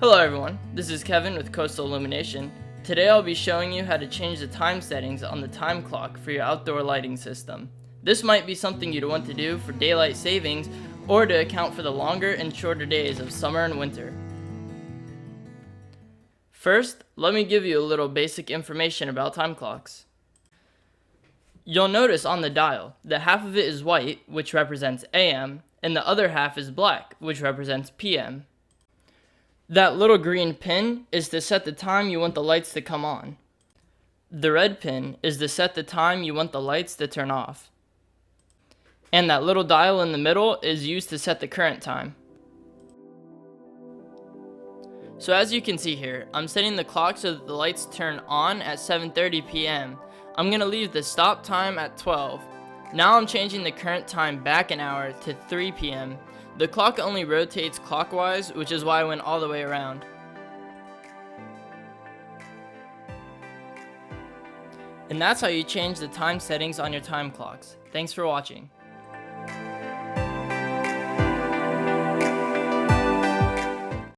Hello everyone, this is Kevin with Coastal Illumination. Today I'll be showing you how to change the time settings on the time clock for your outdoor lighting system. This might be something you'd want to do for daylight savings or to account for the longer and shorter days of summer and winter. First, let me give you a little basic information about time clocks. You'll notice on the dial that half of it is white, which represents AM, and the other half is black, which represents PM. That little green pin is to set the time you want the lights to come on. The red pin is to set the time you want the lights to turn off. And that little dial in the middle is used to set the current time. So as you can see here, I'm setting the clock so that the lights turn on at 7:30 p.m. I'm going to leave the stop time at 12. Now I'm changing the current time back an hour to 3 p.m. The clock only rotates clockwise, which is why I went all the way around. And that's how you change the time settings on your time clocks. Thanks for watching.